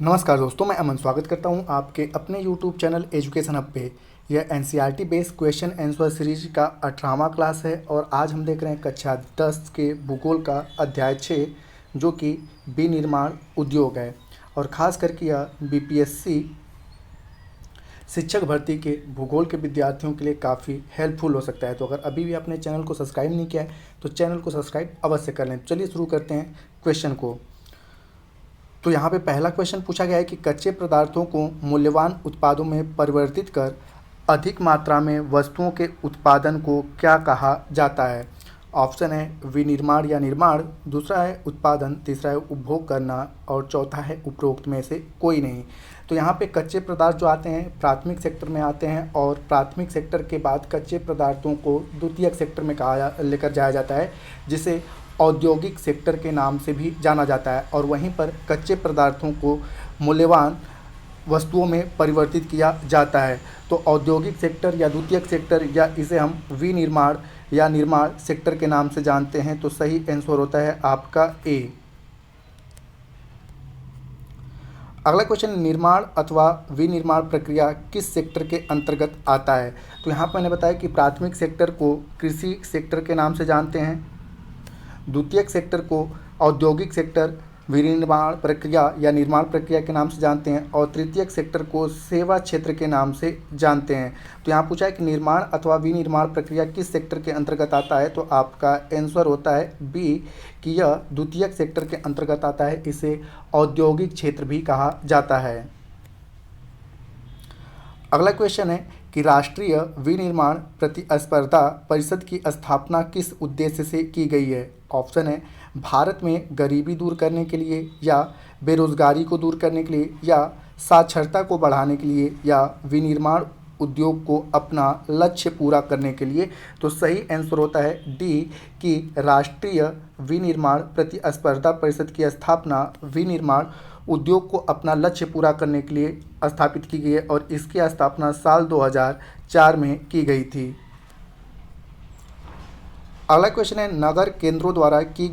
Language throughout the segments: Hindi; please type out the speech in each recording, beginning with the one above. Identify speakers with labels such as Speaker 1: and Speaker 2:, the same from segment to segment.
Speaker 1: नमस्कार दोस्तों, मैं अमन स्वागत करता हूं आपके अपने YouTube चैनल एजुकेशन हब पे। यह NCERT based question answer series का 18वां क्लास है और आज हम देख रहे हैं कक्षा 10 के भूगोल का अध्याय 6 जो कि विनिर्माण उद्योग है। और ख़ास करके यह बीपीएससी शिक्षक भर्ती के भूगोल के विद्यार्थियों के लिए काफ़ी हेल्पफुल हो सकता है। तो अगर अभी भी आपने चैनल को सब्सक्राइब नहीं किया है तो चैनल को सब्सक्राइब अवश्य कर लें। चलिए शुरू करते हैं क्वेश्चन को। तो यहाँ पे पहला क्वेश्चन पूछा गया है कि कच्चे पदार्थों को मूल्यवान उत्पादों में परिवर्तित कर अधिक मात्रा में वस्तुओं के उत्पादन को क्या कहा जाता है। ऑप्शन है विनिर्माण या निर्माण, दूसरा है उत्पादन, तीसरा है उपभोग करना और चौथा है उपरोक्त में से कोई नहीं। तो यहाँ पे कच्चे पदार्थ जो आते हैं प्राथमिक सेक्टर में आते हैं और प्राथमिक सेक्टर के बाद कच्चे पदार्थों को द्वितीयक सेक्टर में लेकर जाया जाता है जिसे औद्योगिक सेक्टर के नाम से भी जाना जाता है। और वहीं पर कच्चे पदार्थों को मूल्यवान वस्तुओं में परिवर्तित किया जाता है। तो औद्योगिक सेक्टर या द्वितीयक सेक्टर या इसे हम विनिर्माण या निर्माण सेक्टर के नाम से जानते हैं। तो सही आंसर होता है आपका ए। अगला क्वेश्चन, निर्माण अथवा विनिर्माण प्रक्रिया किस सेक्टर के अंतर्गत आता है। तो यहाँ पर मैंने बताया कि प्राथमिक सेक्टर को कृषि सेक्टर के नाम से जानते हैं, द्वितीयक सेक्टर को औद्योगिक सेक्टर विनिर्माण प्रक्रिया या निर्माण प्रक्रिया के नाम से जानते हैं और तृतीयक सेक्टर को सेवा क्षेत्र के नाम से जानते हैं। तो यहाँ पूछा है कि निर्माण अथवा विनिर्माण प्रक्रिया किस सेक्टर के अंतर्गत आता है। तो आपका आंसर होता है बी कि यह द्वितीयक सेक्टर के अंतर्गत आता है, इसे औद्योगिक क्षेत्र भी कहा जाता है। अगला क्वेश्चन है कि राष्ट्रीय विनिर्माण प्रतिस्पर्धा परिषद की स्थापना किस उद्देश्य से की गई है। ऑप्शन है भारत में गरीबी दूर करने के लिए या बेरोजगारी को दूर करने के लिए या साक्षरता को बढ़ाने के लिए या विनिर्माण उद्योग को अपना लक्ष्य पूरा करने के लिए। तो सही आंसर होता है डी कि राष्ट्रीय विनिर्माण प्रतिस्पर्धा परिषद की स्थापना विनिर्माण उद्योग को अपना लक्ष्य पूरा करने के लिए स्थापित की गई है और इसकी स्थापना साल 2004 में की गई थी। अगला क्वेश्चन है नगर केंद्रों द्वारा की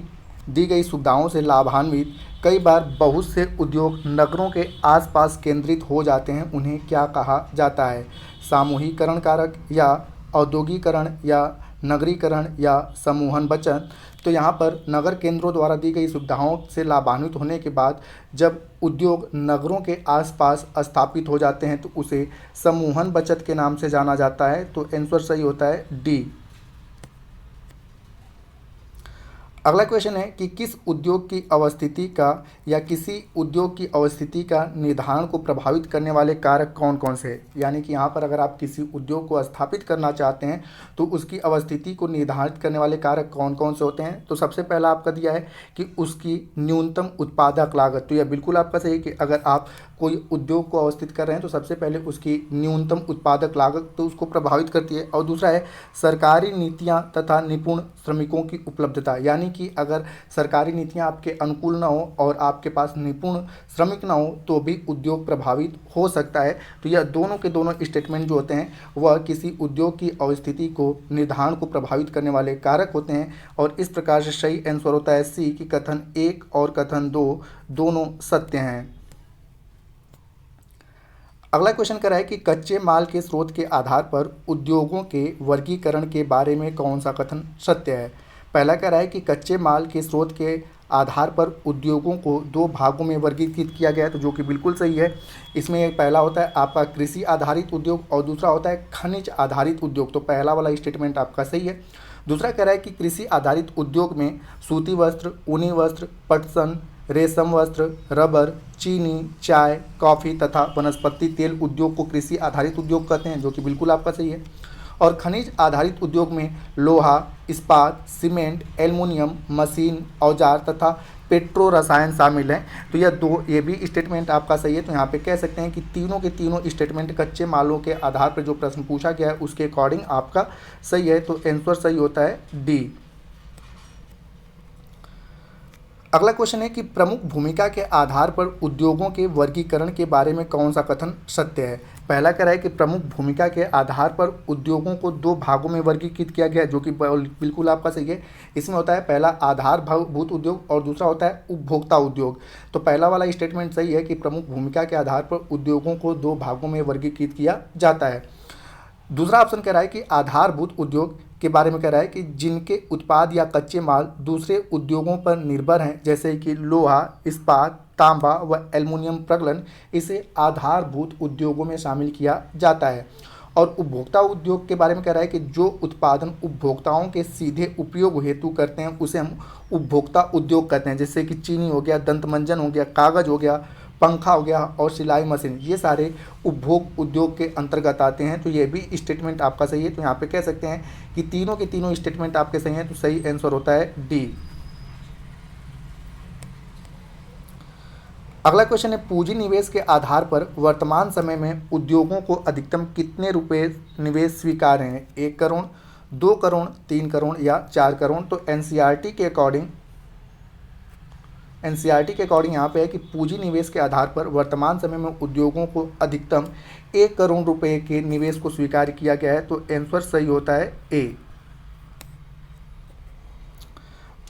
Speaker 1: दी गई सुविधाओं से लाभान्वित कई बार बहुत से उद्योग नगरों के आसपास केंद्रित हो जाते हैं, उन्हें क्या कहा जाता है। सामूहिकरण कारक या औद्योगिकरण या नगरीकरण या समूहन वचन। तो यहाँ पर नगर केंद्रों द्वारा दी गई सुविधाओं से लाभान्वित होने के बाद जब उद्योग नगरों के आसपास स्थापित हो जाते हैं तो उसे समूहन बचत के नाम से जाना जाता है। तो आंसर सही होता है डी। अगला क्वेश्चन है कि किस उद्योग की अवस्थिति का या किसी उद्योग की अवस्थिति का निर्धारण को प्रभावित करने वाले कारक कौन कौन से हैं। यानी कि यहाँ पर अगर आप किसी उद्योग को स्थापित करना चाहते हैं तो उसकी अवस्थिति को निर्धारित करने वाले कारक कौन कौन से होते हैं। तो सबसे पहला आपका दिया है कि उसकी न्यूनतम उत्पादक लागत। तो यह बिल्कुल आपका सही है कि अगर आप कोई उद्योग को अवस्थित कर रहे हैं तो सबसे पहले उसकी न्यूनतम उत्पादक लागत तो उसको प्रभावित करती है। और दूसरा है सरकारी नीतियाँ तथा निपुण श्रमिकों की उपलब्धता। यानी कि अगर सरकारी नीतियां आपके अनुकूल ना हो और आपके पास निपुण श्रमिक ना हो तो भी उद्योग प्रभावित हो सकता है। तो यह दोनों के दोनों स्टेटमेंट जो होते हैं वह किसी उद्योग की अवस्थिति को निर्धारण को प्रभावित करने वाले कारक होते हैं। और इस प्रकार से सही आंसर होता है सी कि कथन 1 और कथन 2 दोनों सत्य हैं। अगला क्वेश्चन कर रहा है कि कच्चे माल के स्रोत के आधार पर उद्योगों के वर्गीकरण के बारे में कौन सा कथन सत्य है। पहला कह रहा है कि कच्चे माल के स्रोत के आधार पर उद्योगों को दो भागों में वर्गीकृत किया गया है, तो जो कि बिल्कुल सही है। इसमें पहला होता है आपका कृषि आधारित उद्योग और दूसरा होता है खनिज आधारित उद्योग। तो पहला वाला स्टेटमेंट आपका सही है। दूसरा कह रहा है कि कृषि आधारित उद्योग में सूती वस्त्र, ऊनी वस्त्र, पटसन, रेशम वस्त्र, रबर, चीनी, चाय, कॉफ़ी तथा वनस्पति तेल उद्योग को कृषि आधारित उद्योग कहते हैं, जो कि बिल्कुल आपका सही है। और खनिज आधारित उद्योग में लोहा, इस्पात, सीमेंट, एल्युमिनियम, मशीन, औजार तथा पेट्रो रसायन शामिल हैं। तो ये भी स्टेटमेंट आपका सही है। तो यहाँ पे कह सकते हैं कि तीनों के तीनों स्टेटमेंट कच्चे मालों के आधार पर जो प्रश्न पूछा गया है उसके अकॉर्डिंग आपका सही है। तो आंसर सही होता है डी। अगला क्वेश्चन है कि प्रमुख भूमिका के आधार पर उद्योगों के वर्गीकरण के बारे में कौन सा कथन सत्य है। पहला कह रहा है कि प्रमुख भूमिका के आधार पर उद्योगों को दो भागों में वर्गीकृत किया गया है, जो कि बिल्कुल आपका सही है। इसमें होता है पहला आधारभूत उद्योग और दूसरा होता है उपभोक्ता उद्योग। तो पहला वाला स्टेटमेंट सही है कि प्रमुख भूमिका के आधार पर उद्योगों को दो भागों में वर्गीकृत किया जाता है। दूसरा ऑप्शन कह रहा है कि आधारभूत उद्योग के बारे में कह रहा है कि जिनके उत्पाद या कच्चे माल दूसरे उद्योगों पर निर्भर हैं, जैसे कि लोहा, इस्पात, तांबा व एल्युमिनियम प्रगलन, इसे आधारभूत उद्योगों में शामिल किया जाता है। और उपभोक्ता उद्योग के बारे में कह रहा है कि जो उत्पादन उपभोक्ताओं के सीधे उपयोग हेतु करते हैं उसे हम उपभोक्ता उद्योग कहते हैं, जैसे कि चीनी हो गया, दंतमंजन हो गया, कागज़ हो गया, पंखा हो गया और सिलाई मशीन, ये सारे उपभोग उद्योग के अंतर्गत आते हैं। तो ये भी स्टेटमेंट आपका सही है। तो यहाँ पे कह सकते हैं कि तीनों के तीनों स्टेटमेंट आपके सही हैं। तो सही आंसर होता है डी। अगला क्वेश्चन है पूंजी निवेश के आधार पर वर्तमान समय में उद्योगों को अधिकतम कितने रुपए निवेश स्वीकार्य हैं, 1 करोड़, 2 करोड़, 3 करोड़ या 4 करोड़। तो एनसीईआरटी के अकॉर्डिंग यहाँ पे है कि पूंजी निवेश के आधार पर वर्तमान समय में उद्योगों को अधिकतम 1 करोड़ रुपए के निवेश को स्वीकार किया गया है। तो आंसर सही होता है ए।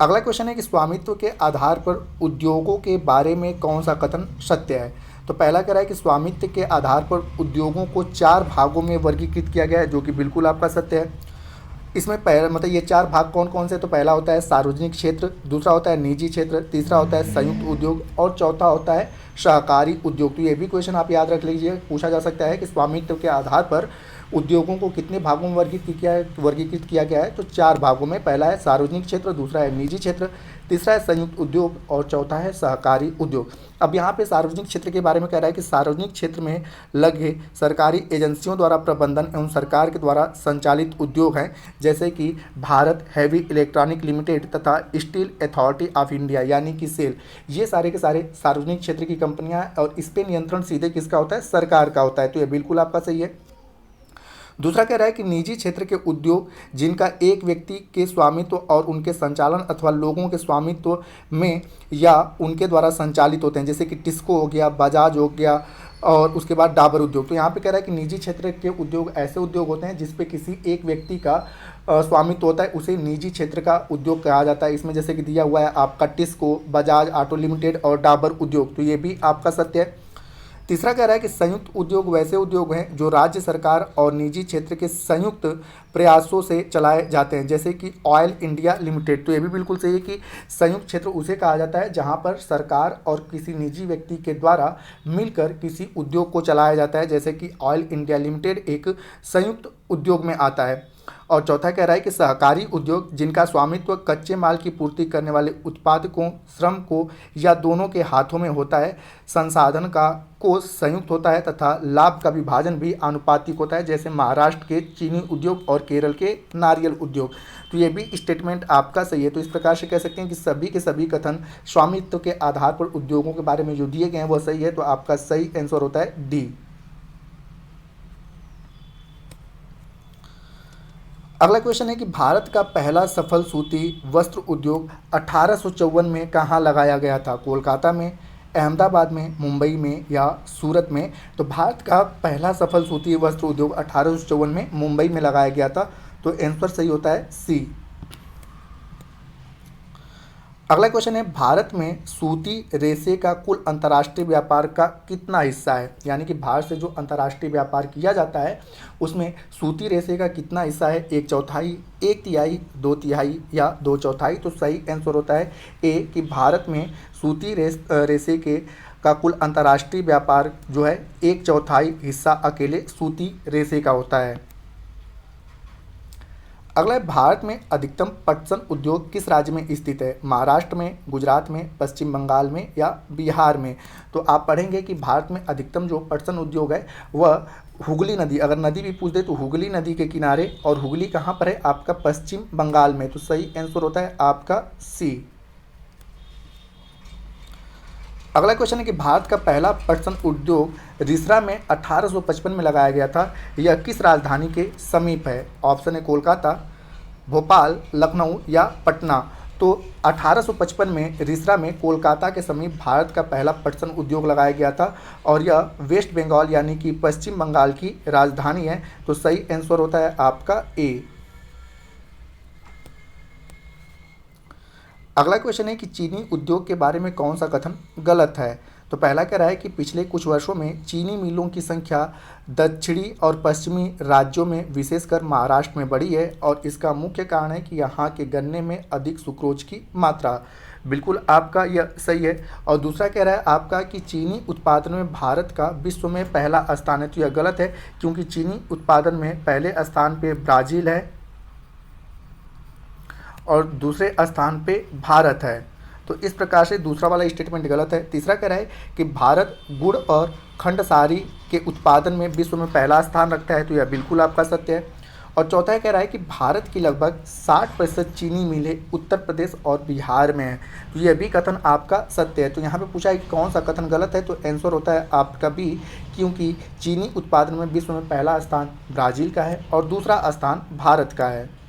Speaker 1: अगला क्वेश्चन है कि स्वामित्व के आधार पर उद्योगों के बारे में कौन सा कथन सत्य है। तो पहला कह रहा है कि स्वामित्व के आधार पर उद्योगों को 4 भागों में वर्गीकृत किया गया है, जो कि बिल्कुल आपका सत्य है। इसमें पहला मतलब ये 4 भाग कौन कौन से, तो पहला होता है सार्वजनिक क्षेत्र, दूसरा होता है निजी क्षेत्र, तीसरा होता है संयुक्त उद्योग और चौथा होता है सहकारी उद्योग। तो ये भी क्वेश्चन आप याद रख लीजिए, पूछा जा सकता है कि स्वामित्व के आधार पर उद्योगों को कितने भागों में वर्गीकृत किया गया है। तो 4 भागों में, पहला है सार्वजनिक क्षेत्र, दूसरा है निजी क्षेत्र, तीसरा है संयुक्त उद्योग और चौथा है सहकारी उद्योग। अब यहाँ पे सार्वजनिक क्षेत्र के बारे में कह रहा है कि सार्वजनिक क्षेत्र में लगे सरकारी एजेंसियों द्वारा प्रबंधन एवं सरकार के द्वारा संचालित उद्योग हैं, जैसे कि भारत हैवी इलेक्ट्रॉनिक लिमिटेड तथा स्टील अथॉरिटी ऑफ इंडिया यानी कि सेल। ये सारे के सारे सार्वजनिक क्षेत्र की कंपनियां हैं और इस पर नियंत्रण सीधे किसका होता है, सरकार का होता है। तो ये बिल्कुल आपका सही है। दूसरा कह रहा है कि निजी क्षेत्र के उद्योग जिनका एक व्यक्ति के स्वामित्व और उनके संचालन अथवा लोगों के स्वामित्व में या उनके द्वारा संचालित होते हैं, जैसे कि टिस्को हो गया, बजाज हो गया और उसके बाद डाबर उद्योग। तो यहाँ पे कह रहा है कि निजी क्षेत्र के उद्योग ऐसे उद्योग होते हैं जिस पे किसी एक व्यक्ति का स्वामित्व होता है, उसे निजी क्षेत्र का उद्योग कहा जाता है। इसमें जैसे कि दिया हुआ है आपका टिस्को, बजाज ऑटो लिमिटेड और डाबर उद्योग। तो ये भी आपका सत्य है। तीसरा कह रहा है कि संयुक्त उद्योग वैसे उद्योग हैं जो राज्य सरकार और निजी क्षेत्र के संयुक्त प्रयासों से चलाए जाते हैं, जैसे कि ऑयल इंडिया लिमिटेड। तो ये भी बिल्कुल सही है कि संयुक्त क्षेत्र उसे कहा जाता है जहां पर सरकार और किसी निजी व्यक्ति के द्वारा मिलकर किसी उद्योग को चलाया जाता है, जैसे कि ऑयल इंडिया लिमिटेड एक संयुक्त उद्योग में आता है। और चौथा कह रहा है कि सहकारी उद्योग जिनका स्वामित्व कच्चे माल की पूर्ति करने वाले उत्पादकों, श्रम को या दोनों के हाथों में होता है, संसाधन का कोष संयुक्त होता है तथा लाभ का विभाजन भी आनुपातिक होता है, जैसे महाराष्ट्र के चीनी उद्योग और केरल के नारियल उद्योग। तो ये भी स्टेटमेंट आपका सही है। तो इस प्रकार से कह सकते हैं कि सभी के सभी कथन स्वामित्व के आधार पर उद्योगों के बारे में जो दिए गए हैं वह सही है। तो आपका सही आंसर होता है डी। अगला क्वेश्चन है कि भारत का पहला सफल सूती वस्त्र उद्योग 1854 में कहाँ लगाया गया था, कोलकाता में, अहमदाबाद में, मुंबई में या सूरत में। तो भारत का पहला सफल सूती वस्त्र उद्योग 1854 में मुंबई में लगाया गया था। तो आंसर सही होता है सी। अगला क्वेश्चन है भारत में सूती रेशे का कुल अंतर्राष्ट्रीय व्यापार का कितना हिस्सा है, यानी कि भारत से जो अंतर्राष्ट्रीय व्यापार किया जाता है उसमें सूती रेशे का कितना हिस्सा है, 1/4, 1/3, 2/3 या 2/4। तो सही आंसर होता है ए कि भारत में सूती रेशे के का कुल अंतर्राष्ट्रीय व्यापार जो है 1/4 हिस्सा अकेले सूती रेशे का होता है। अगला है भारत में अधिकतम पटसन उद्योग किस राज्य में स्थित है, महाराष्ट्र में, गुजरात में, पश्चिम बंगाल में या बिहार में। तो आप पढ़ेंगे कि भारत में अधिकतम जो पटसन उद्योग है वह हुगली नदी, अगर नदी भी पूछ दे तो हुगली नदी के किनारे, और हुगली कहाँ पर है आपका, पश्चिम बंगाल में। तो सही आंसर होता है आपका सी। अगला क्वेश्चन है कि भारत का पहला पटसन उद्योग रिसरा में 1855 में लगाया गया था, यह किस राजधानी के समीप है। ऑप्शन है कोलकाता, भोपाल, लखनऊ या पटना। तो 1855 में रिसरा में कोलकाता के समीप भारत का पहला पटसन उद्योग लगाया गया था और यह वेस्ट बंगाल यानी कि पश्चिम बंगाल की राजधानी है। तो सही आंसर होता है आपका ए। अगला क्वेश्चन है कि चीनी उद्योग के बारे में कौन सा कथन गलत है। तो पहला कह रहा है कि पिछले कुछ वर्षों में चीनी मिलों की संख्या दक्षिणी और पश्चिमी राज्यों में विशेषकर महाराष्ट्र में बढ़ी है और इसका मुख्य कारण है कि यहाँ के गन्ने में अधिक सुक्रोज की मात्रा। बिल्कुल आपका यह सही है। और दूसरा कह रहा है आपका कि चीनी उत्पादन में भारत का विश्व में पहला स्थान है। तो यह गलत है क्योंकि चीनी उत्पादन में पहले स्थान पे ब्राज़ील है और दूसरे स्थान पे भारत है। तो इस प्रकार से दूसरा वाला स्टेटमेंट गलत है। तीसरा कह रहा है कि भारत गुड़ और खंडसारी के उत्पादन में विश्व में पहला स्थान रखता है। तो यह बिल्कुल आपका सत्य है। और चौथा कह रहा है कि भारत की लगभग 60% चीनी मिलें उत्तर प्रदेश और बिहार में है। तो यह भी कथन आपका सत्य है। तो यहाँ पे पूछा है कि कौन सा कथन गलत है, तो आंसर होता है आपका बी, क्योंकि चीनी उत्पादन में विश्व में पहला स्थान ब्राज़ील का है और दूसरा स्थान भारत का है।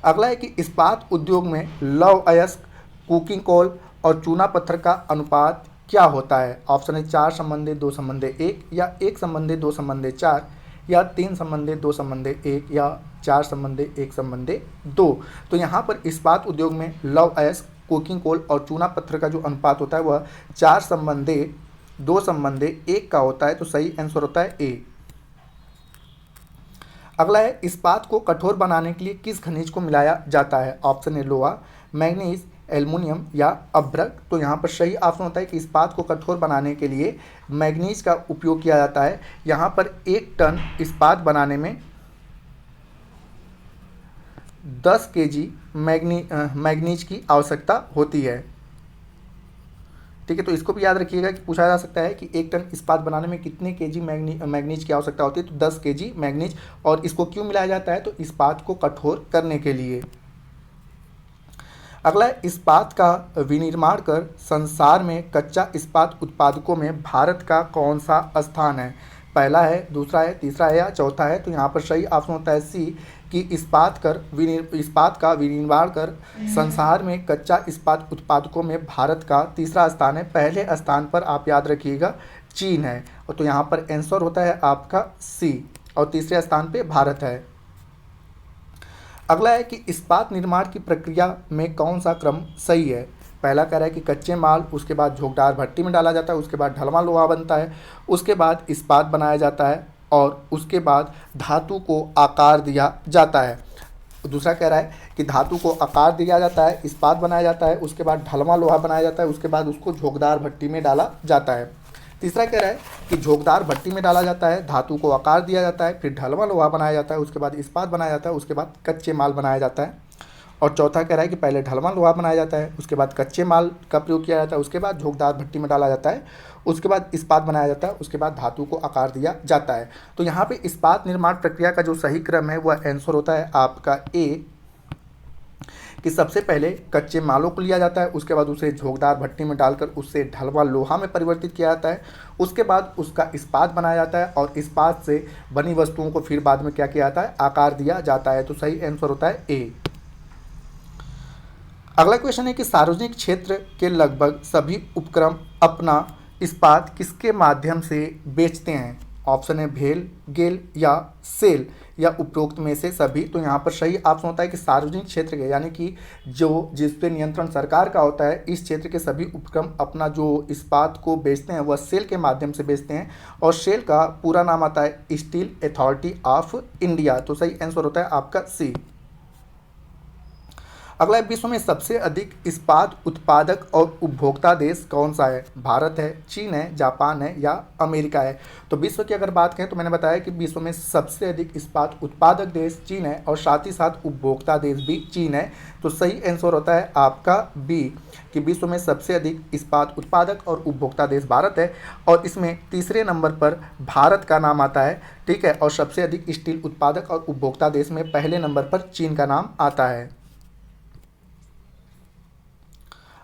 Speaker 1: अगला है कि इस्पात उद्योग में लौह अयस्क, कुकिंग कोल और चूना पत्थर का अनुपात क्या होता है। ऑप्शन है 4:2:1 या 1:2:4 या 3:2:1 या 4:1:2। तो यहाँ पर इस्पात उद्योग में लौह अयस्क, कुकिंग कोल और चूना पत्थर का जो अनुपात होता है वह 4:2:1 का होता है। तो सही आंसर होता है ए। अगला है इस्पात को कठोर बनाने के लिए किस खनिज को मिलाया जाता है। ऑप्शन है लोहा, मैग्नीज, एल्युमिनियम या अभ्रक। तो यहाँ पर सही ऑप्शन होता है कि इस्पात को कठोर बनाने के लिए मैग्नीज का उपयोग किया जाता है। यहाँ पर 1 टन इस्पात बनाने में 10 केजी मैग्नीज की आवश्यकता होती है। ठीक है, तो इसको भी याद रखिएगा कि पूछा जा सकता है कि 1 टन इस्पात बनाने में कितने केजी मैग्नीज की आवश्यकता होती है। तो 10 केजी मैग्नीज। और इसको क्यों मिलाया जाता है, तो इस्पात को कठोर करने के लिए। अगला है इस्पात का विनिर्माण कर संसार में कच्चा इस्पात उत्पादकों में भारत का कौन सा स्थान है। पहला है, दूसरा है, तीसरा है या चौथा है। तो यहाँ पर सही ऑप्शन होता है सी, कि इस्पात का विनिर्माण कर संसार में कच्चा इस्पात उत्पादकों में भारत का तीसरा स्थान है। पहले स्थान पर आप याद रखिएगा चीन है। और तो यहाँ पर आंसर होता है आपका सी और तीसरे स्थान पे भारत है। अगला है कि इस्पात निर्माण की प्रक्रिया में कौन सा क्रम सही है। पहला कह रहा है कि कच्चे माल, उसके बाद झोंकदार भट्टी में डाला जाता है, उसके बाद ढलवां लोहा बनता है, उसके बाद इस्पात बनाया जाता है और उसके बाद धातु को आकार दिया जाता है। दूसरा कह रहा है कि धातु को आकार दिया जाता है, इस्पात बनाया जाता है, उसके बाद ढलवां लोहा बनाया जाता है, उसके बाद उसको झोंकदार भट्टी में डाला जाता है। तीसरा कह रहा है कि झोंकदार भट्टी में डाला जाता है, धातु को आकार दिया जाता है, फिर ढलवां लोहा बनाया जाता है, उसके बाद इस्पात बनाया जाता है, उसके बाद कच्चे माल बनाया जाता है। और चौथा कह रहा है कि पहले ढलवां लोहा बनाया जाता है, उसके बाद कच्चे माल का प्रयोग किया जाता है, उसके बाद झोंकदार भट्टी में डाला जाता है, उसके बाद इस्पात बनाया जाता है, उसके बाद धातु को आकार दिया जाता है। तो यहाँ पे इस्पात निर्माण प्रक्रिया का जो सही क्रम है वह आंसर होता है आपका ए, कि सबसे पहले कच्चे मालों को लिया जाता है, उसके बाद उसे झोंकदार भट्टी में डालकर उससे ढलवां लोहा में परिवर्तित किया जाता है, उसके बाद उसका इस्पात बनाया जाता है और इस्पात से बनी वस्तुओं को फिर बाद में क्या किया जाता है, आकार दिया जाता है। तो सही आंसर होता है ए। अगला क्वेश्चन है कि सार्वजनिक क्षेत्र के लगभग सभी उपक्रम अपना इस्पात किसके माध्यम से बेचते हैं। ऑप्शन है भेल, गेल या सेल या उपरोक्त में से सभी। तो यहाँ पर सही ऑप्शन होता है कि सार्वजनिक क्षेत्र के, यानी कि जो जिस पे नियंत्रण सरकार का होता है, इस क्षेत्र के सभी उपक्रम अपना जो इस्पात को बेचते हैं वह सेल के माध्यम से बेचते हैं। और सेल का पूरा नाम आता है स्टील अथॉरिटी ऑफ इंडिया। तो सही आंसर होता है आपका सी। अगला है विश्व में सबसे अधिक इस्पात उत्पादक और उपभोक्ता देश कौन सा है। भारत है, चीन है, जापान है या अमेरिका है। तो विश्व की अगर बात करें तो मैंने बताया कि विश्व में सबसे अधिक इस्पात उत्पादक देश चीन है और साथ ही साथ उपभोक्ता देश भी चीन है। तो सही आंसर होता है आपका बी, कि विश्व में सबसे अधिक इस्पात उत्पादक और उपभोक्ता देश भारत है और इसमें तीसरे नंबर पर भारत का नाम आता है। ठीक है, और सबसे अधिक स्टील उत्पादक और उपभोक्ता देश में पहले नंबर पर चीन का नाम आता है।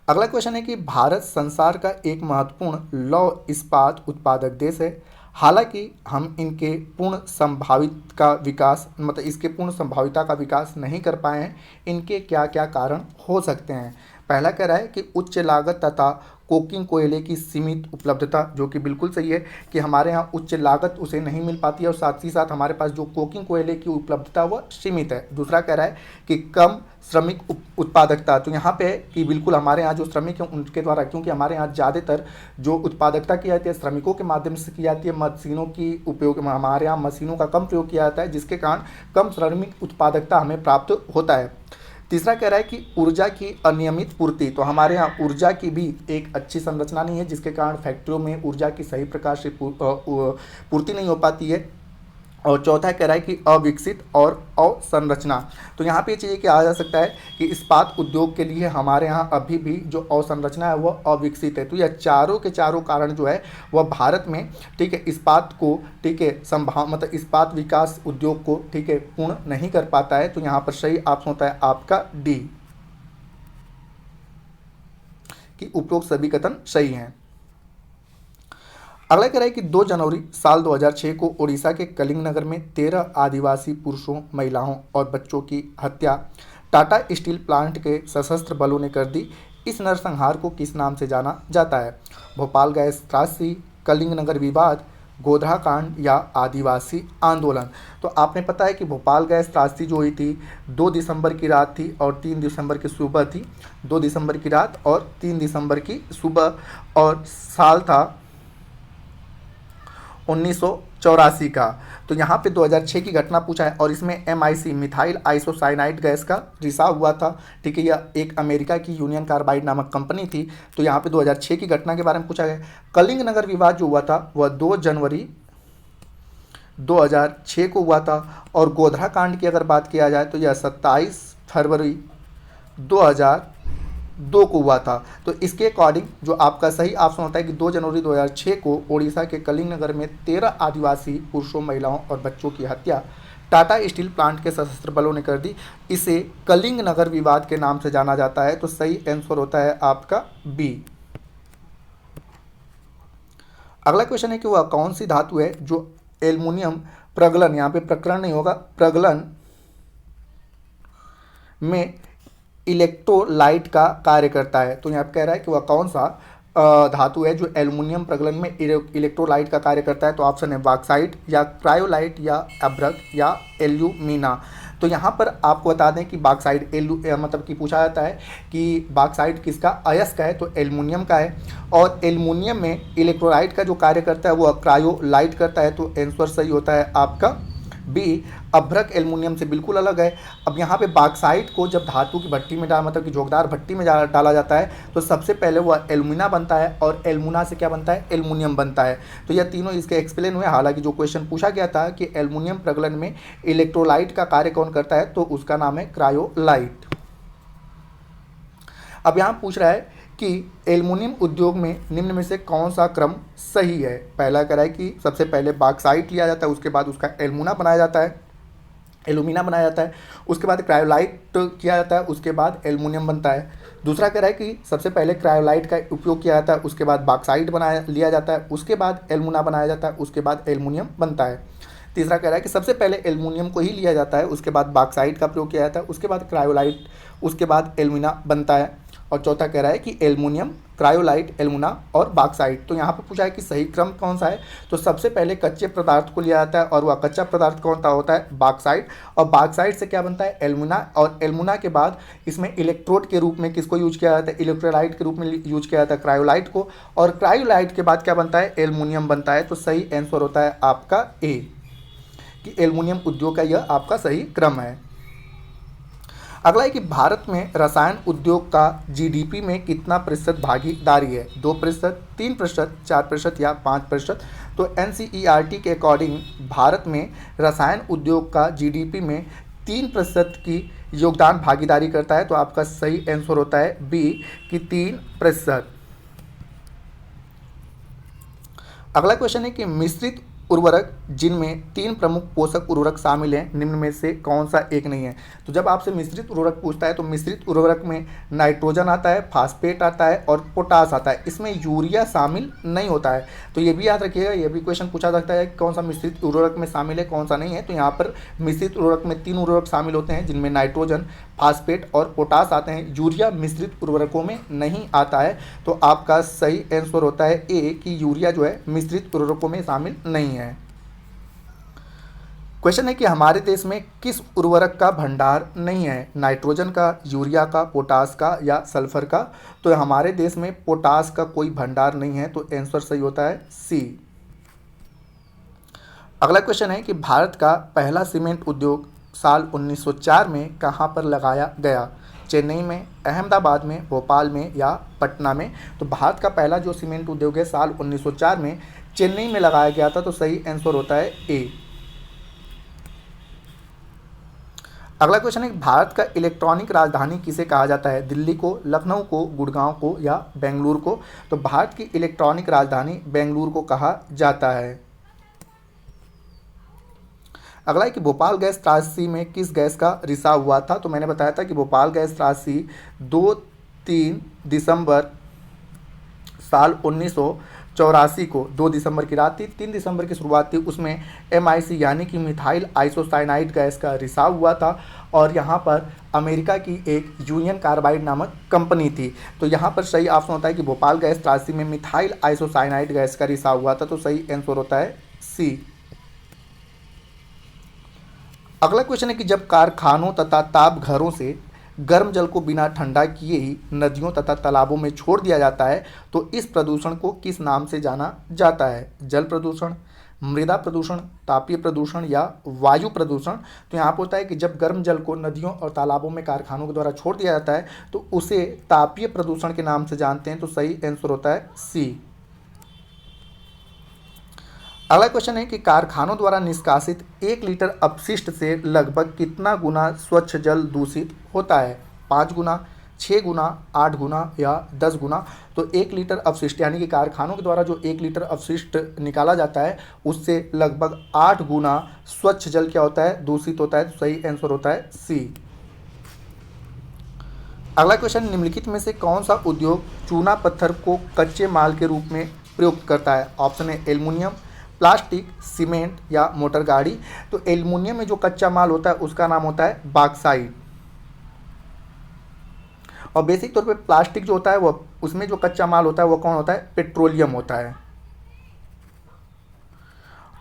Speaker 1: अगला क्वेश्चन है कि भारत संसार का एक महत्वपूर्ण लौह इस्पात उत्पादक देश है। हालांकि हम इनके पूर्ण संभावित का विकास मतलब इसके पूर्ण संभाविता का विकास नहीं कर पाए हैं। इनके क्या क्या कारण हो सकते हैं? पहला कह रहा है कि उच्च लागत तथा कोकिंग कोयले की सीमित उपलब्धता, जो कि बिल्कुल सही है कि हमारे यहाँ उच्च लागत उसे नहीं मिल पाती है और साथ ही साथ हमारे पास जो कोकिंग कोयले की उपलब्धता वह सीमित है। दूसरा कह रहा है कि कम श्रमिक उत्पादकता, तो यहाँ पे है कि बिल्कुल हमारे यहाँ जो श्रमिक हैं उनके द्वारा, क्योंकि हमारे यहाँ ज़्यादातर जो उत्पादकता की जाती है श्रमिकों के माध्यम से की जाती है, मशीनों की उपयोग हमारे यहाँ मशीनों का कम प्रयोग किया जाता है, जिसके कारण कम श्रमिक उत्पादकता हमें प्राप्त होता है। तीसरा कह रहा है कि ऊर्जा की अनियमित पूर्ति, तो हमारे यहाँ ऊर्जा की भी एक अच्छी संरचना नहीं है, जिसके कारण फैक्ट्रियों में ऊर्जा की सही प्रकार से पूर्ति नहीं हो पाती है। और चौथा कह रहा है कि अविकसित और अवसंरचना, तो यहाँ पे ये चीज़ क्या आ जा सकता है कि इस्पात उद्योग के लिए हमारे यहाँ अभी भी जो अवसंरचना है वह अविकसित है। तो यह चारों के चारों कारण जो है वह भारत में, ठीक है, इस्पात को, ठीक है, मतलब इस्पात विकास उद्योग को, ठीक है, पूर्ण नहीं कर पाता है। तो यहाँ पर सही ऑप्शन होता है आपका डी, कि उपरोक्त सभी कथन सही हैं। अगला कह रहा है कि 2 जनवरी साल 2006 को ओडिशा के कलिंग नगर में 13 आदिवासी पुरुषों, महिलाओं और बच्चों की हत्या टाटा स्टील प्लांट के सशस्त्र बलों ने कर दी। इस नरसंहार को किस नाम से जाना जाता है? भोपाल गैस त्रासदी, कलिंग नगर विवाद, गोधरा कांड या आदिवासी आंदोलन। तो आपने पता है कि भोपाल गैस त्रासदी जो हुई थी 2 दिसंबर की रात थी और 3 दिसंबर की सुबह थी। 2 दिसंबर की रात और 3 दिसंबर की सुबह, और साल था 1984 का। तो यहाँ पे 2006 की घटना पूछा है और इसमें MIC मिथाइल आइसोसाइनाइड गैस का रिसाव हुआ था, ठीक है। यह एक अमेरिका की यूनियन कार्बाइड नामक कंपनी थी। तो यहाँ पे 2006 की घटना के बारे में पूछा गया। कलिंग नगर विवाद जो हुआ था वह 2 जनवरी 2006 को हुआ था। और गोधरा कांड की अगर बात किया जाए तो यह 27 फरवरी 2002 को हुआ था। तो इसके अकॉर्डिंग जो आपका सही ऑप्शन होता है कि 2 जनवरी 2006 को ओडिशा के कलिंग नगर में 13 आदिवासी पुरुषों, महिलाओं और बच्चों की हत्या टाटा स्टील प्लांट के सशस्त्र बलों ने कर दी। इसे कलिंग नगर विवाद के नाम से जाना जाता है। तो सही आंसर होता है आपका बी। अगला क्वेश्चन है कि वह कौन सी धातु है जो एल्युमिनियम प्रगलन, यहाँ पे प्रकरण नहीं होगा, प्रगलन में इलेक्ट्रोलाइट का कार्य करता है। तो यहाँ पे कह रहा है कि वह कौन सा धातु है जो एल्युमिनियम प्रगलन में इलेक्ट्रोलाइट का कार्य करता है। तो ऑप्शन है बॉक्साइट या क्रायोलाइट या अभ्रक या एल्यूमिना। तो यहाँ पर आपको बता दें कि बॉक्साइट मतलब कि पूछा जाता है कि बॉक्साइट किसका अयस्क है, तो एल्युमिनियम का है। और एल्युमिनियम में इलेक्ट्रोलाइट का जो कार्य करता है वो क्रायोलाइट करता है। तो आंसर सही होता है आपका बी। अभ्रक एल्युमिनियम से बिल्कुल अलग है। अब यहाँ पे बॉक्साइट को जब धातु की भट्टी में मतलब कि झोंकदार भट्टी में डाला जाता है तो सबसे पहले वह एल्युमिना बनता है और एल्युमिना से क्या बनता है, एल्युमिनियम बनता है। तो यह तीनों इसके एक्सप्लेन हुए। हालांकि जो क्वेश्चन पूछा गया था कि एल्युमिनियम प्रगलन में इलेक्ट्रोलाइट का कार्य कौन करता है, तो उसका नाम है क्रायोलाइट। अब यहाँ पूछ रहा है कि एल्युमिनियम उद्योग में निम्न में से कौन सा क्रम सही है। पहला कह रहा है कि सबसे पहले बॉक्साइट लिया जाता है, उसके बाद उसका एल्युमिना बनाया जाता है, एल्यूमिना बनाया जाता है, उसके बाद क्रायोलाइट किया जाता है, उसके बाद एल्युमिनियम बनता है। दूसरा कह रहा है कि सबसे पहले क्रायोलाइट का उपयोग किया जाता है, उसके बाद बॉक्साइट बनाया लिया जाता है, उसके बाद एल्युमिना बनाया जाता है, उसके बाद एल्युमिनियम बनता है। तीसरा कह रहा है कि सबसे पहले एल्युमिनियम को ही लिया जाता है, उसके बाद बॉक्साइट का प्रयोग किया जाता है, उसके बाद क्रायोलाइट, उसके बाद एल्युमिना बनता है। और चौथा कह रहा है कि एल्युमिनियम, क्रायोलाइट, एल्युमिना और बॉक्साइट। तो यहाँ पर पूछा है कि सही क्रम कौन सा है, तो सबसे पहले कच्चे पदार्थ को लिया जाता है और वह कच्चा पदार्थ कौन सा होता है, बॉक्साइट। और बॉक्साइट से क्या बनता है, एल्युमिना। और एल्युमिना के बाद इसमें इलेक्ट्रोड के रूप में किसको यूज किया जाता है, इलेक्ट्रोलाइट के रूप में यूज किया जाता है क्रायोलाइट को। और क्रायोलाइट के बाद क्या बनता है, एल्युमिनियम बनता है। तो सही आंसर होता है आपका ए, कि एल्युमिनियम उद्योग का यह आपका सही क्रम है। अगला है कि भारत में रसायन उद्योग का GDP में कितना प्रतिशत भागीदारी है, 2%, 3%, 4% या 5%। तो NCERT के अकॉर्डिंग भारत में रसायन उद्योग का GDP में 3% की योगदान भागीदारी करता है। तो आपका सही आंसर होता है बी, कि 3%। अगला क्वेश्चन है कि मिश्रित उर्वरक जिनमें 3 प्रमुख पोषक उर्वरक शामिल हैं, निम्न में से कौन सा एक नहीं है। तो जब आपसे मिश्रित उर्वरक पूछता है तो मिश्रित उर्वरक में नाइट्रोजन आता है, फास्फेट आता है और पोटास आता है, इसमें यूरिया शामिल नहीं होता है। तो ये भी याद रखिएगा, ये भी क्वेश्चन पूछा सकता है कौन सा मिश्रित उर्वरक में शामिल है, कौन सा नहीं है। तो यहाँ पर मिश्रित उर्वरक में 3 उर्वरक शामिल होते हैं जिनमें नाइट्रोजन, फास्फेट और पोटास आते हैं। यूरिया मिश्रित उर्वरकों में नहीं आता है। तो आपका सही आंसर होता है ए कि यूरिया जो है मिश्रित उर्वरकों में शामिल नहीं है। क्वेश्चन है कि हमारे देश में किस उर्वरक का भंडार नहीं है, नाइट्रोजन का, यूरिया का, पोटास का या सल्फर का। तो हमारे देश में पोटास का कोई भंडार नहीं है, तो आंसर सही होता है सी। अगला क्वेश्चन है कि भारत का पहला सीमेंट उद्योग साल 1904 में कहाँ पर लगाया गया, चेन्नई में, अहमदाबाद में, भोपाल में या पटना में। तो भारत का पहला जो सीमेंट उद्योग है साल 1904 में चेन्नई में लगाया गया था, तो सही आंसर होता है ए। अगला क्वेश्चन है भारत का इलेक्ट्रॉनिक राजधानी किसे कहा जाता है, दिल्ली को, लखनऊ को, गुड़गांव को या बेंगलुरु को। तो भारत की इलेक्ट्रॉनिक राजधानी बेंगलुरु को कहा जाता है। अगला है कि भोपाल गैस त्रासदी में किस गैस का रिसाव हुआ था। तो मैंने बताया था कि भोपाल गैस त्रासदी 2-3 दिसंबर साल 1984 को, 2 दिसंबर की रात थी, 3 दिसंबर की शुरुआत थी, उसमें MIC यानी कि मिथाइल आइसोसाइनाइड गैस का रिसाव हुआ था। और यहाँ पर अमेरिका की एक यूनियन कार्बाइड नामक कंपनी थी। तो यहाँ पर सही ऑप्शन होता है कि भोपाल गैस त्रासदी में मिथाइल आइसोसाइनाइड गैस का रिसाव हुआ था, तो सही आंसर होता है सी। अगला क्वेश्चन है कि जब कारखानों तथा ताप घरों से गर्म जल को बिना ठंडा किए ही नदियों तथा तालाबों में छोड़ दिया जाता है तो इस प्रदूषण को किस नाम से जाना जाता है, जल प्रदूषण, मृदा प्रदूषण, तापीय प्रदूषण या वायु प्रदूषण। तो यहाँ पर होता है कि जब गर्म जल को नदियों और तालाबों में कारखानों के द्वारा छोड़ दिया जाता है तो उसे तापीय प्रदूषण के नाम से जानते हैं, तो सही आंसर होता है सी। अगला क्वेश्चन है कि कारखानों द्वारा निष्कासित 1 लीटर अपशिष्ट से लगभग कितना गुना स्वच्छ जल दूषित होता है, 5 गुना, 6 गुना, 8 गुना या 10 गुना। तो 1 लीटर अपशिष्ट यानी कि कारखानों के द्वारा जो 1 लीटर अपशिष्ट निकाला जाता है उससे लगभग 8 गुना स्वच्छ जल क्या होता है, दूषित होता है। तो सही आंसर होता है सी। अगला क्वेश्चन, निम्नलिखित में से कौन सा उद्योग चूना पत्थर को कच्चे माल के रूप में प्रयुक्त करता है। ऑप्शन है एल्युमिनियम, प्लास्टिक, सीमेंट या मोटर गाड़ी। तो एल्युमिनियम में जो कच्चा माल होता है उसका नाम होता है बॉक्साइट। और बेसिक तौर पे प्लास्टिक जो होता है वो, उसमें जो कच्चा माल होता है वो कौन होता है, पेट्रोलियम होता है।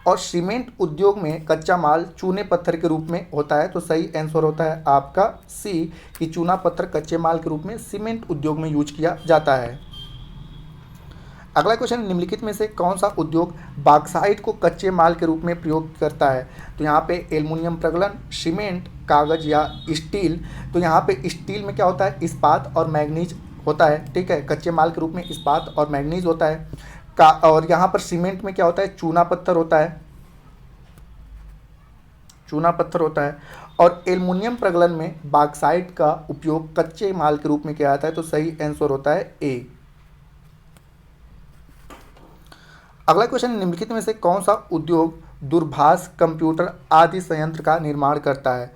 Speaker 1: और सीमेंट उद्योग में कच्चा माल चूने पत्थर के रूप में होता है। तो सही आंसर होता है आपका सी कि चूना पत्थर कच्चे माल के रूप में सीमेंट उद्योग में यूज किया जाता है। अगला क्वेश्चन, निम्नलिखित में से कौन सा उद्योग बॉक्साइट को कच्चे माल के रूप में प्रयोग करता है। तो यहाँ पे एल्युमिनियम प्रगलन, सीमेंट, कागज या स्टील। तो यहाँ पे स्टील में क्या होता है, इस्पात और मैग्नीज होता है, ठीक है, कच्चे माल के रूप में इस्पात और मैग्नीज होता है और यहाँ पर सीमेंट में क्या होता है, चूना पत्थर होता है, चूना पत्थर होता है। और एल्युमिनियम प्रगलन में बॉक्साइट का उपयोग कच्चे माल के रूप में किया जाता है। तो सही आंसर होता है ए। अगला क्वेश्चन, निम्नलिखित में से कौन सा उद्योग दूरभाष, कंप्यूटर आदि संयंत्र का निर्माण करता है।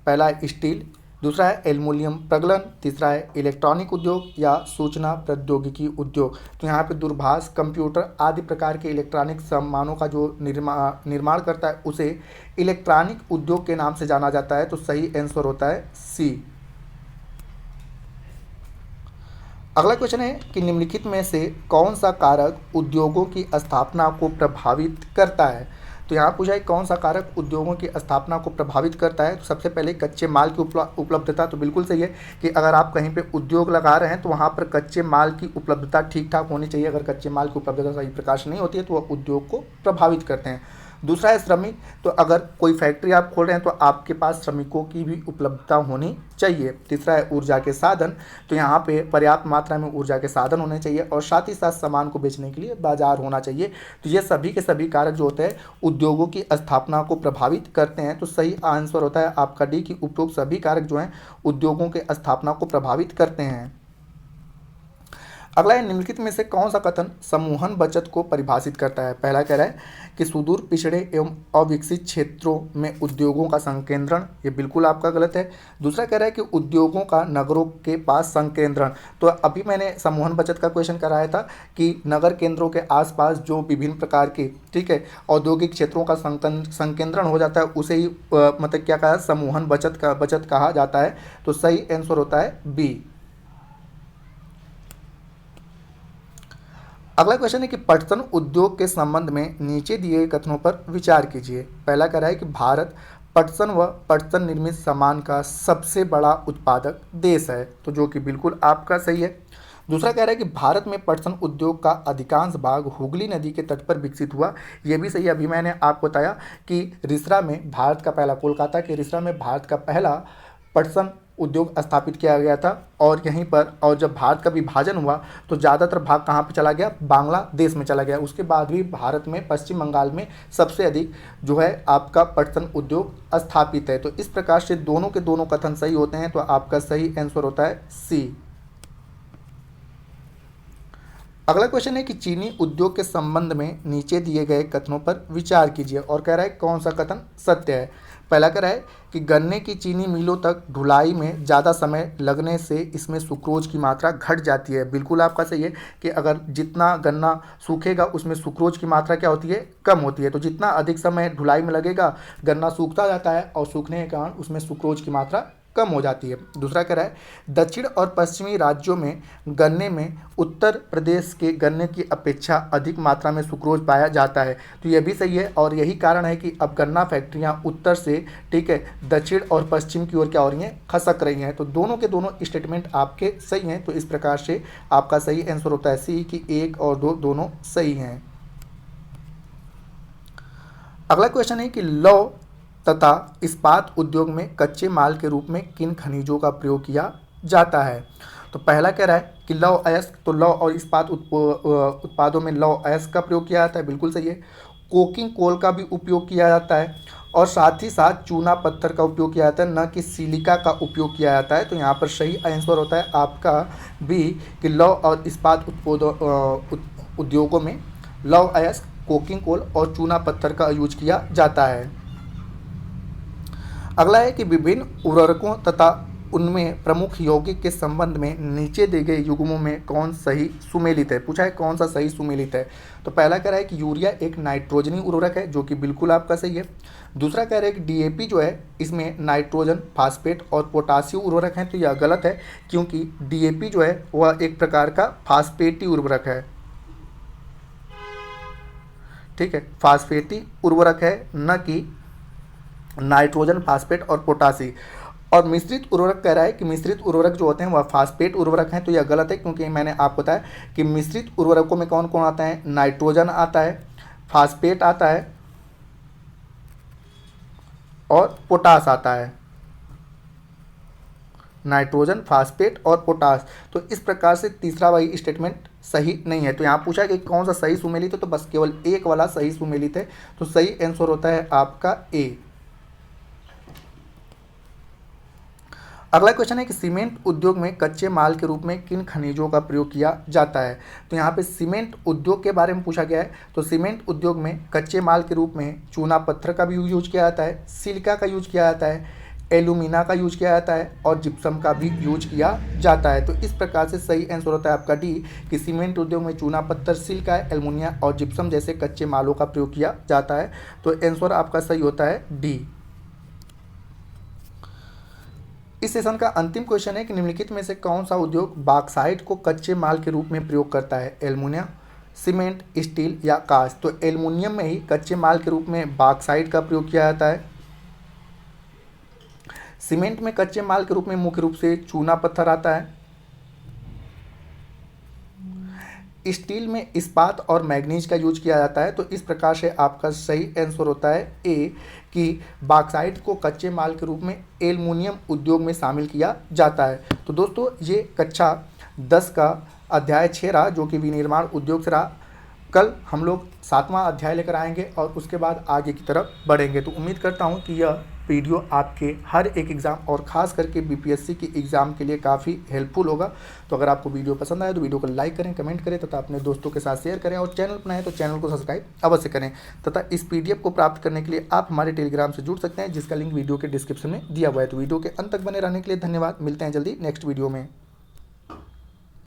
Speaker 1: पहला है स्टील, दूसरा है एल्युमिनियम प्रगलन, तीसरा है इलेक्ट्रॉनिक उद्योग या सूचना प्रौद्योगिकी उद्योग। तो यहाँ पे दूरभाष, कंप्यूटर आदि प्रकार के इलेक्ट्रॉनिक सामानों का जो निर्माण करता है उसे इलेक्ट्रॉनिक उद्योग के नाम से जाना जाता है। तो सही आंसर होता है सी। अगला क्वेश्चन है कि निम्नलिखित में से कौन सा कारक उद्योगों की स्थापना को प्रभावित करता है। तो यहाँ पूछा है कौन सा कारक उद्योगों की स्थापना को प्रभावित करता है। तो सबसे पहले कच्चे माल की उपलब्धता। तो बिल्कुल सही है कि अगर आप कहीं पे उद्योग लगा रहे हैं तो वहाँ पर कच्चे माल की उपलब्धता ठीक ठाक होनी चाहिए। अगर कच्चे माल की उपलब्धता सही प्रकार से नहीं होती है तो वह उद्योग को प्रभावित करते हैं। दूसरा है श्रमिक। तो अगर कोई फैक्ट्री आप खोल रहे हैं तो आपके पास श्रमिकों की भी उपलब्धता होनी चाहिए। तीसरा है ऊर्जा के साधन। तो यहाँ पे पर्याप्त मात्रा में ऊर्जा के साधन होने चाहिए और साथ ही साथ सामान को बेचने के लिए बाजार होना चाहिए। तो ये सभी के सभी कारक जो होते हैं उद्योगों की स्थापना को प्रभावित करते हैं। तो सही आंसर होता है आपका डी की उपरोक्त सभी कारक जो हैं उद्योगों के स्थापना को प्रभावित करते हैं। अगला है, निम्नलिखित में से कौन सा कथन समूहन बचत को परिभाषित करता है। पहला कह रहा है कि सुदूर पिछड़े एवं अविकसित क्षेत्रों में उद्योगों का संकेंद्रण, ये बिल्कुल आपका गलत है। दूसरा कह रहा है कि उद्योगों का नगरों के पास संकेंद्रण, तो अभी मैंने समूहन बचत का क्वेश्चन कराया था कि नगर केंद्रों के आसपास जो विभिन्न प्रकार के, ठीक है, औद्योगिक क्षेत्रों का संकेंद्रण हो जाता है उसे ही मतलब क्या कहा, समूहन बचत कहा जाता है। तो सही आंसर होता है बी। अगला क्वेश्चन है कि पटसन उद्योग के संबंध में नीचे दिए गए कथनों पर विचार कीजिए। पहला कह रहा है कि भारत पटसन व पटसन निर्मित सामान का सबसे बड़ा उत्पादक देश है, तो जो कि बिल्कुल आपका सही है। दूसरा कह रहा है कि भारत में पटसन उद्योग का अधिकांश भाग हुगली नदी के तट पर विकसित हुआ, यह भी सही है। अभी मैंने आपको बताया कि रिसरा में भारत का पहला, कोलकाता के रिसरा में भारत का पहला पटसन उद्योग स्थापित किया गया था, और यहीं पर, और जब भारत का विभाजन हुआ तो ज़्यादातर भाग कहाँ पे चला गया, बांग्लादेश में चला गया। उसके बाद भी भारत में पश्चिम बंगाल में सबसे अधिक जो है आपका पटसन उद्योग स्थापित है। तो इस प्रकार से दोनों के दोनों कथन सही होते हैं, तो आपका सही आंसर होता है सी। अगला क्वेश्चन है कि चीनी उद्योग के संबंध में नीचे दिए गए कथनों पर विचार कीजिए, और कह रहा है कौन सा कथन सत्य है। पहला कह रहा है कि गन्ने की चीनी मिलों तक ढुलाई में ज़्यादा समय लगने से इसमें सुक्रोज की मात्रा घट जाती है, बिल्कुल आपका सही है कि अगर जितना गन्ना सूखेगा उसमें सुक्रोज की मात्रा क्या होती है, कम होती है। तो जितना अधिक समय ढुलाई में लगेगा गन्ना सूखता जाता है, और सूखने के कारण उसमें सुक्रोज की मात्रा कम हो जाती है। दूसरा कह रहा है दक्षिण और पश्चिमी राज्यों में गन्ने में उत्तर प्रदेश के गन्ने की अपेक्षा अधिक मात्रा में सुक्रोज पाया जाता है, तो यह भी सही है। और यही कारण है कि अब गन्ना फैक्ट्रियां उत्तर से, ठीक है, दक्षिण और पश्चिम की ओर क्या हो रही हैं, खसक रही हैं। तो दोनों के दोनों स्टेटमेंट आपके सही हैं, तो इस प्रकार से आपका सही आंसर होता है सी कि 1 और 2 दोनों सही हैं। अगला क्वेश्चन है कि लौह तथा इस्पात उद्योग में कच्चे माल के रूप में किन खनिजों का प्रयोग किया जाता है। तो पहला कह रहा है कि लौह अयस्क, तो लौह और इस्पात उत्पादों में लौह अयस्क का प्रयोग किया जाता है, बिल्कुल सही है। कोकिंग कोल का भी उपयोग किया जाता है, और साथ ही साथ चूना पत्थर का उपयोग किया जाता है, न कि सिलिका का उपयोग किया जाता है। तो यहाँ पर सही आंसर होता है आपका बी कि लौह और इस्पात उद्योगों में लौह अयस्क, कोकिंग कोल और चूना पत्थर का यूज किया जाता है। अगला है कि विभिन्न उर्वरकों तथा उनमें प्रमुख यौगिक के संबंध में नीचे दिए गए युग्मों में कौन सही सुमेलित है। पूछा है कौन सा सही सुमेलित है। तो पहला कह रहा है कि यूरिया एक नाइट्रोजनी उर्वरक है, जो कि बिल्कुल आपका सही है। दूसरा कह रहा है कि डीएपी जो है इसमें नाइट्रोजन, फास्फेट और पोटासियम उर्वरक हैं, तो यह गलत है, क्योंकि डीएपी जो है वह एक प्रकार का फास्फेटी उर्वरक है, ठीक है, फास्फेटी उर्वरक है, न कि नाइट्रोजन, फास्फेट और पोटासी। और मिश्रित उर्वरक कह रहा है कि मिश्रित उर्वरक जो होते हैं वह फास्फेट उर्वरक हैं, तो यह गलत है, क्योंकि मैंने आपको बताया कि मिश्रित उर्वरकों में कौन कौन आता है, नाइट्रोजन आता है, फास्फेट आता है और पोटास आता है, नाइट्रोजन, फास्फेट और पोटास। तो इस प्रकार से तीसरा वाली स्टेटमेंट सही नहीं है। तो यहाँ पूछा कि कौन सा सही सुमेलित है, तो बस केवल एक वाला सही सुमेलित है, तो सही आंसर होता है आपका ए। अगला क्वेश्चन है कि सीमेंट उद्योग में कच्चे माल के रूप में किन खनिजों का प्रयोग किया जाता है। तो यहाँ पे सीमेंट उद्योग के बारे में पूछा गया है। तो सीमेंट उद्योग में कच्चे माल के रूप में चूना पत्थर का भी यूज किया जाता है, सिलिका का यूज किया जाता है, एल्यूमिना का यूज किया जाता है और जिप्सम का भी यूज किया जाता है। तो इस प्रकार से सही आंसर होता है आपका डी कि सीमेंट उद्योग में चूना पत्थर, सिलिका, एल्युमिनियम और जिप्सम जैसे कच्चे मालों का प्रयोग किया जाता है। तो आंसर आपका सही होता है डी। इस सेशन का अंतिम क्वेश्चन है कि निम्नलिखित में से कौन सा उद्योग बॉक्साइट को कच्चे माल के रूप में प्रयोग करता है, एल्युमिनियम, सीमेंट, स्टील या कांच। तो एल्युमिनियम में ही कच्चे माल के रूप में बॉक्साइट का प्रयोग किया जाता है। सीमेंट में कच्चे माल के रूप में मुख्य रूप से चूना पत्थर आता है। स्टील में इस्पात और मैग्नीज का यूज किया जाता है। तो इस प्रकार से आपका सही आंसर होता है ए कि बॉक्साइट को कच्चे माल के रूप में एल्युमिनियम उद्योग में शामिल किया जाता है। तो दोस्तों ये कक्षा 10 का अध्याय 6 रहा, जो कि विनिर्माण उद्योग से रहा। कल हम लोग 7वां अध्याय लेकर आएंगे और उसके बाद आगे की तरफ बढ़ेंगे। तो उम्मीद करता हूँ कि यह वीडियो आपके हर एक एग्ज़ाम और ख़ास करके बीपीएससी की एग्ज़ाम के लिए काफ़ी हेल्पफुल होगा। तो अगर आपको वीडियो पसंद आए तो वीडियो को लाइक करें, कमेंट करें तथा अपने दोस्तों के साथ शेयर करें, और चैनल पर नए हैं तो चैनल को सब्सक्राइब अवश्य करें। तथा इस पीडीएफ को प्राप्त करने के लिए आप हमारे टेलीग्राम से जुड़ सकते हैं, जिसका लिंक वीडियो के डिस्क्रिप्शन में दिया हुआ है। तो वीडियो के अंत तक बने रहने के लिए धन्यवाद। मिलते हैं जल्दी नेक्स्ट वीडियो में।